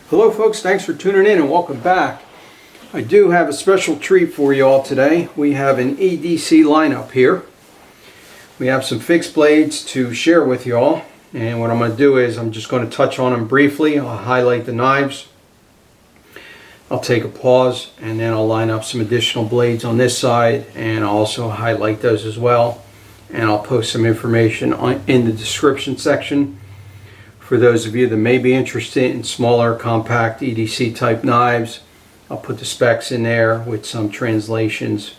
Hello folks, thanks for tuning in and welcome back. I do have a special treat for you all today. We have an EDC lineup here. We have some fixed blades to share with you all, and what I'm going to do is I'm just going to touch on them briefly. I'll highlight the knives, I'll take a pause, and then I'll line up some additional blades on this side and I'll also highlight those as well, and I'll post some information in the description section for those of you that may be interested in smaller compact EDC type knives. I'll put the specs in there with some translations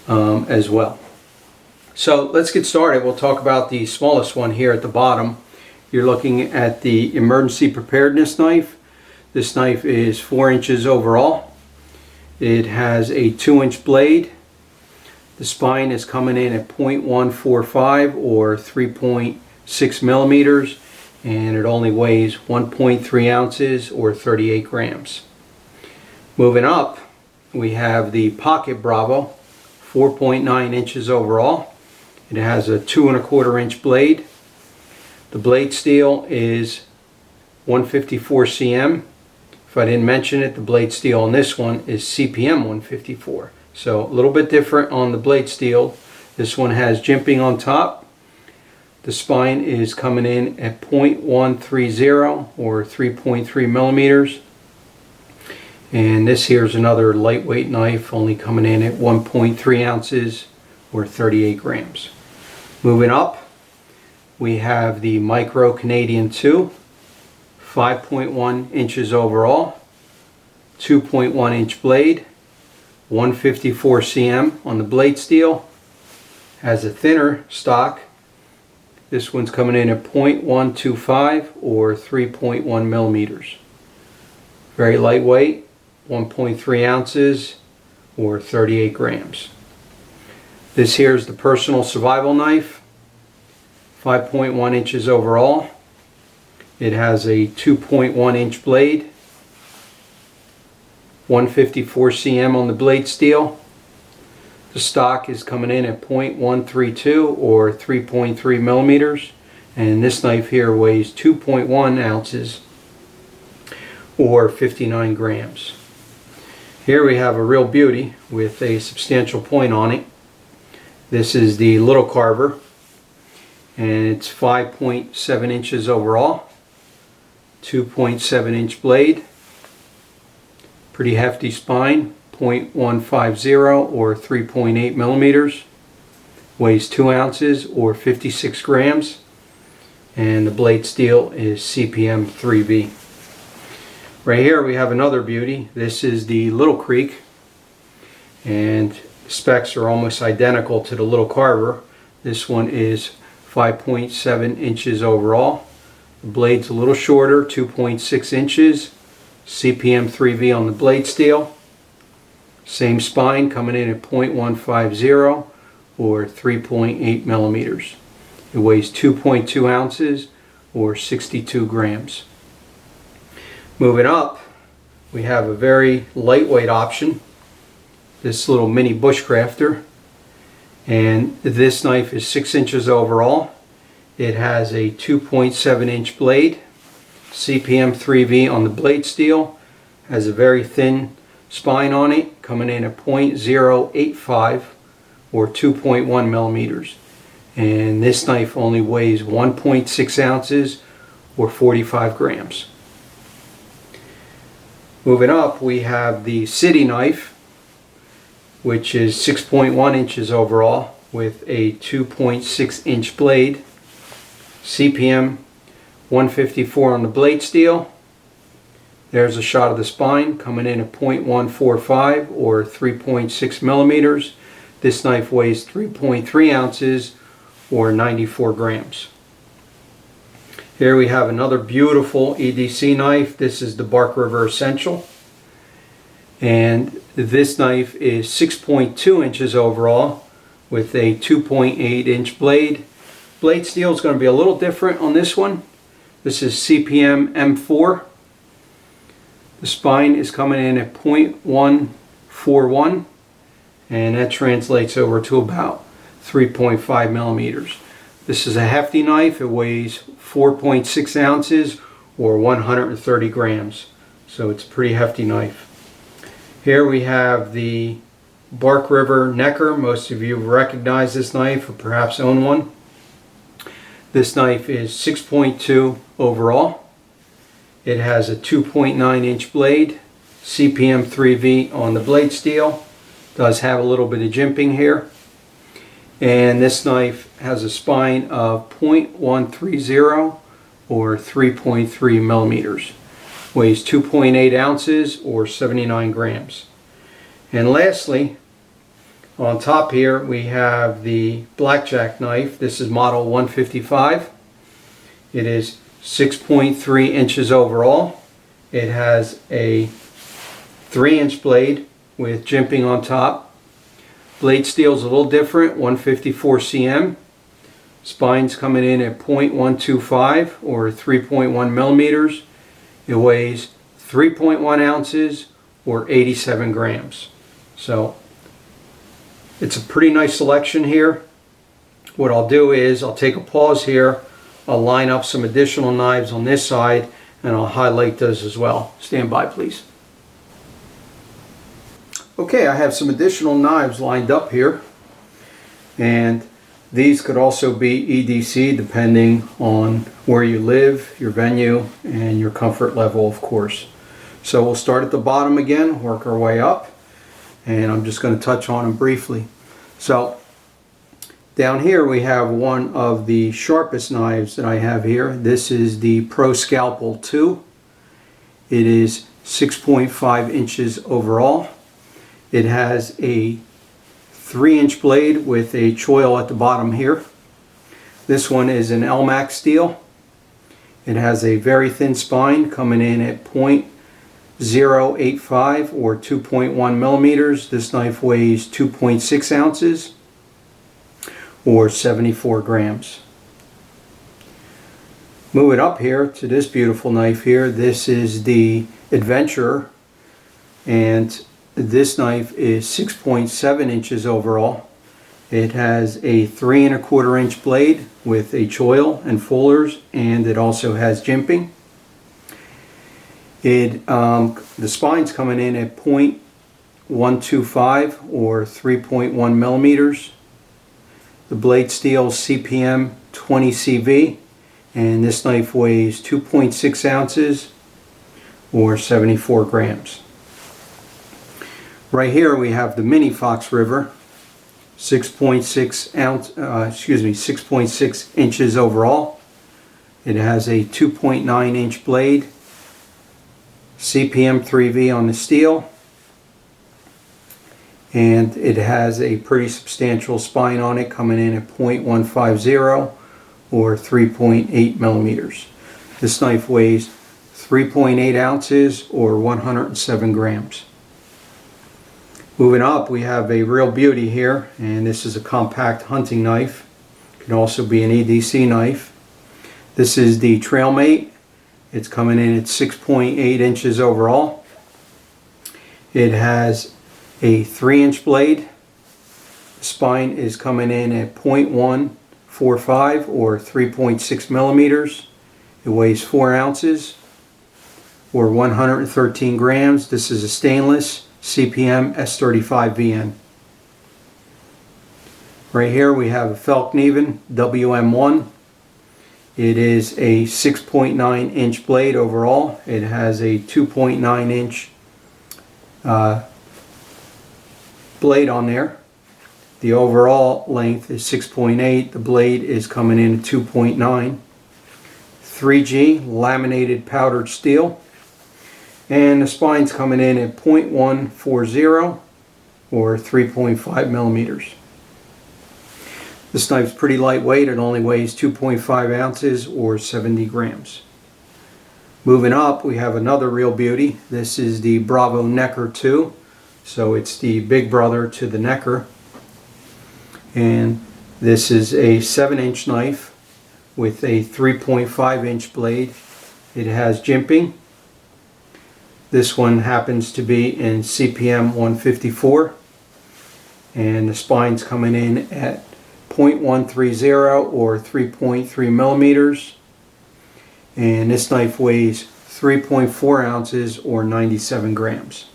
as well. So let's get started. We'll talk about the smallest one here at the bottom. You're looking at the emergency preparedness knife. This knife is 4 inches overall. It has a 2-inch blade. The spine is coming in at 0.145 or 3.6 millimeters. And it only weighs 1.3 ounces or 38 grams. Moving up, we have the Pocket Bravo, 4.9 inches overall. It has a 2¼ inch blade. The blade steel is 154 cm. If I didn't mention it, the blade steel on this one is CPM 154. So a little bit different on the blade steel. This one has jimping on top. The spine is coming in at 0.130 or 3.3 millimeters. And this here is another lightweight knife, only coming in at 1.3 ounces or 38 grams. Moving up, we have the Mikro Canadian 2, 5.1 inches overall, 2.1 inch blade, 154 cm on the blade steel, has a thinner stock. This one's coming in at 0.125 or 3.1 millimeters. Very lightweight, 1.3 ounces or 38 grams. This here is the personal survival knife, 5.1 inches overall. It has a 2.1 inch blade, 154 cm on the blade steel. The stock is coming in at 0.132 or 3.3 millimeters, and this knife here weighs 2.1 ounces or 59 grams. Here we have a real beauty with a substantial point on it. This is the Little Carver, and it's 5.7 inches overall, 2.7 inch blade, pretty hefty spine, 0.150 or 3.8 millimeters, weighs 2 ounces or 56 grams, and the blade steel is CPM 3V. Right here we have another beauty. This is the Little Creek, and specs are almost identical to the Little Carver. This one is 5.7 inches overall. The blade's a little shorter, 2.6 inches, CPM 3V on the blade steel. Same spine, coming in at 0.150 or 3.8 millimeters. It weighs 2.2 ounces or 62 grams. Moving up, we have a very lightweight option. This little mini bushcrafter, and this knife is 6 inches overall. It has a 2.7 inch blade, CPM 3V on the blade steel, has a very thin spine on it, coming in at 0.085 or 2.1 millimeters. And this knife only weighs 1.6 ounces or 45 grams. Moving up, we have the City knife, which is 6.1 inches overall with a 2.6 inch blade, CPM 154 on the blade steel. There's a shot of the spine, coming in at 0.145 or 3.6 millimeters. This knife weighs 3.3 ounces or 94 grams. Here we have another beautiful EDC knife. This is the Bark River Essential, and this knife is 6.2 inches overall with a 2.8 inch blade. Blade steel is going to be a little different on this one. This is CPM M4. The spine is coming in at 0.141, and that translates over to about 3.5 millimeters. This is a hefty knife. It weighs 4.6 ounces or 130 grams. so it's a pretty hefty knife. Here we have the Bark River Necker. Most of you recognize this knife or perhaps own one. This knife is 6.2 overall. It has a 2.9 inch blade, CPM 3V on the blade steel. Does have a little bit of jimping here. And this knife has a spine of 0.130 or 3.3 millimeters. Weighs 2.8 ounces or 79 grams. And lastly, on top here we have the Blackjack knife. This is model 155. It is 6.3 inches overall. It has a 3-inch blade with jimping on top. Blade steel is a little different, 154 cm. Spine's coming in at 0.125 or 3.1 millimeters. It weighs 3.1 ounces or 87 grams. So it's a pretty nice selection here. What I'll do is I'll take a pause here. I'll line up some additional knives on this side and I'll highlight those as well. Stand by, please. Okay, I have some additional knives lined up here, and these could also be EDC depending on where you live, your venue, and your comfort level, of course. So we'll start at the bottom again, work our way up, and I'm just going to touch on them briefly. So down here we have one of the sharpest knives that I have here. This is the Pro Scalpel 2. It is 6.5 inches overall. It has a 3-inch blade with a choil at the bottom here. This one is an LMAX steel. It has a very thin spine coming in at 0.085 or 2.1 millimeters. This knife weighs 2.6 ounces or 74 grams. Moving up here to this beautiful knife here. This is the Adventurer, and this knife is 6.7 inches overall. It has a 3¼ inch blade with a choil and fullers, and it also has jimping. The spine's coming in at 0.125 or 3.1 millimeters. The blade steel is CPM 20 CV, and this knife weighs 2.6 ounces or 74 grams. Right here we have the Mini Fox River, 6.6 inches overall. It has a 2.9 inch blade, CPM 3V on the steel, and it has a pretty substantial spine on it coming in at 0.150 or 3.8 millimeters. This knife weighs 3.8 ounces or 107 grams. Moving up, we have a real beauty here, and this is a compact hunting knife. It can also be an EDC knife. This is the Trailmate. It's coming in at 6.8 inches overall. It has a 3-inch blade. The spine is coming in at 0.145 or 3.6 millimeters. It weighs 4 ounces or 113 grams. This is a stainless CPM S35 VN. Right here we have a Felkneven WM1. It is a 6.9 inch blade overall. It has a 2.9 inch blade on there. The overall length is 6.8. The blade is coming in at 2.9. 3G laminated powdered steel. And the spine's coming in at 0.140 or 3.5 millimeters. This knife's pretty lightweight. It only weighs 2.5 ounces or 70 grams. Moving up, we have another real beauty. This is the Bravo Necker 2. So it's the big brother to the Necker. And this is a 7-inch knife with a 3.5 inch blade. It has jimping. This one happens to be in CPM 154, and the spine's coming in at 0.130 or 3.3 millimeters, and this knife weighs 3.4 ounces or 97 grams.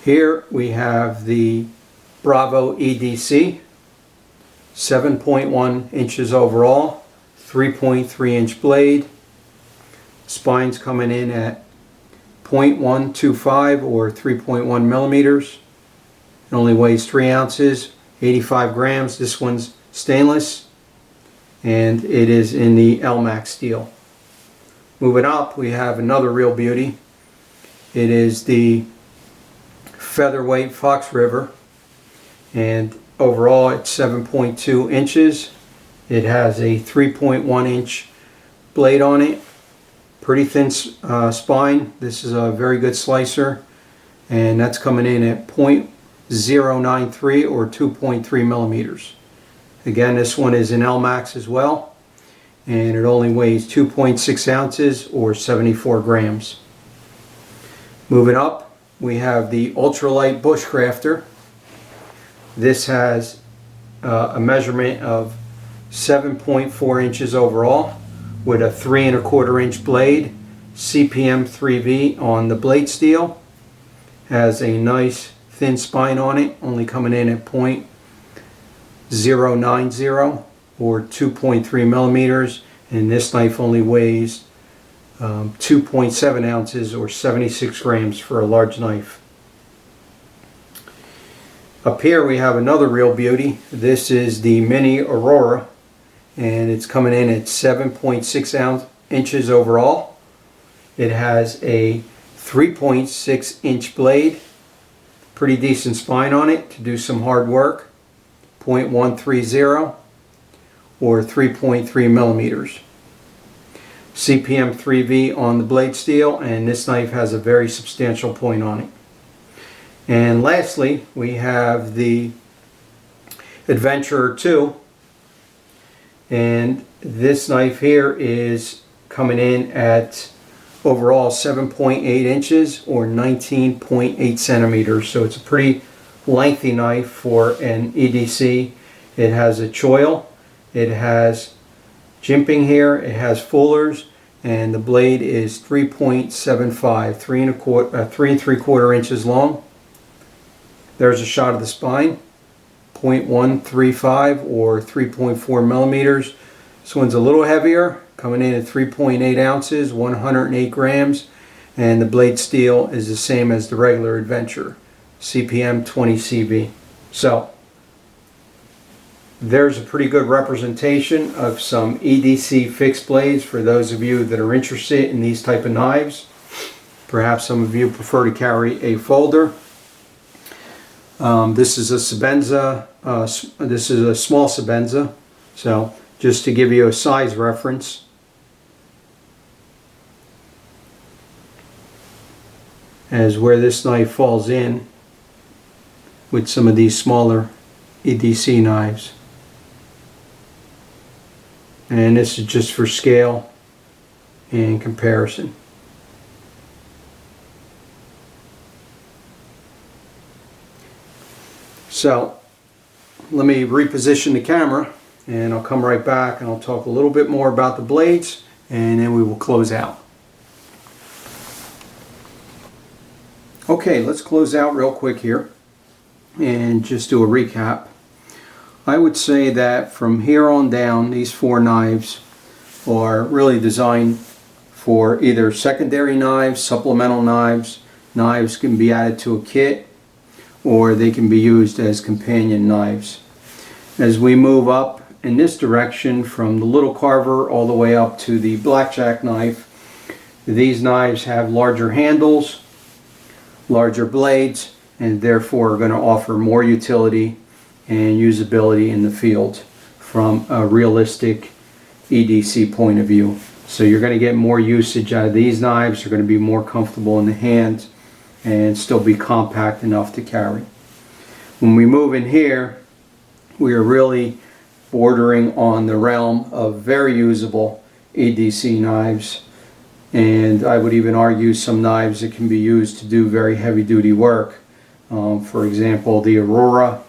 Here we have the Bravo EDC, 7.1 inches overall, 3.3 inch blade. Spine's coming in at 0.125 or 3.1 millimeters. It only weighs 3 ounces, 85 grams. This one's stainless and it is in the LMAX steel. Moving up, we have another real beauty. It is the featherweight Fox River, and overall it's 7.2 inches. It has a 3.1 inch blade on it. Pretty thin spine. This is a very good slicer, and that's coming in at 0.093 or 2.3 millimeters. Again, this one is in LMAX as well, and it only weighs 2.6 ounces or 74 grams. Moving up, we have the ultralight bushcrafter. This has a measurement of 7.4 inches overall with a 3 1/4 inch blade, CPM 3V on the blade steel. Has a nice thin spine on it, only coming in at 0.090 or 2.3 millimeters, and this knife only weighs 2.7 ounces or 76 grams for a large knife. Up here we have another real beauty. This is the Mini Aurora, and it's coming in at 7.6 inches overall. It has a 3.6 inch blade, pretty decent spine on it to do some hard work, 0.130 or 3.3 millimeters. CPM 3V on the blade steel, and this knife has a very substantial point on it. And lastly, we have the Adventurer 2, and this knife here is coming in at overall 7.8 inches or 19.8 centimeters. So it's a pretty lengthy knife for an EDC. It has a choil, it has jimping here, it has fullers, and the blade is 3.75, 3 3/4 inches long. There's a shot of the spine, 0.135 or 3.4 millimeters. This one's a little heavier, coming in at 3.8 ounces, 108 grams, and the blade steel is the same as the regular Adventure, CPM 20 CV. So there's a pretty good representation of some EDC fixed blades for those of you that are interested in these type of knives. Perhaps some of you prefer to carry a folder. This is a Sebenza, this is a small Sebenza, so just to give you a size reference. As where this knife falls in with some of these smaller EDC knives. And this is just for scale and comparison. So let me reposition the camera, and I'll come right back and I'll talk a little bit more about the blades, and then we will close out. Okay, let's close out real quick here and just do a recap. I would say that from here on down, these 4 knives are really designed for either secondary knives, supplemental knives. Knives can be added to a kit, or they can be used as companion knives. As we move up in this direction from the little carver all the way up to the blackjack knife, these knives have larger handles, larger blades, and therefore are going to offer more utility and usability in the field from a realistic EDC point of view. So you're going to get more usage out of these knives. They're going to be more comfortable in the hand and still be compact enough to carry. When we move in here, we are really bordering on the realm of very usable EDC knives, and I would even argue some knives that can be used to do very heavy duty work. For example, the Aurora,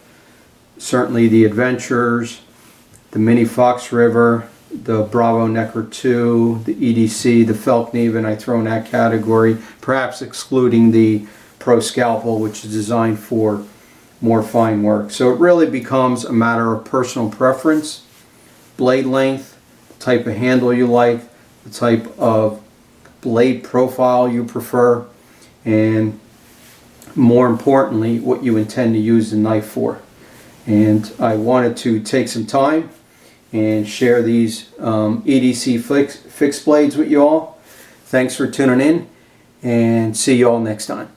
certainly the Adventurers, the Mini Fox River, the Bravo Necker 2, the EDC, the Felkneve, I throw in that category, perhaps excluding the Pro Scalpel, which is designed for more fine work. So it really becomes a matter of personal preference, blade length, type of handle you like, the type of blade profile you prefer, and more importantly, what you intend to use the knife for. And I wanted to take some time and share these EDC fixed blades with you all. Thanks for tuning in, and see you all next time.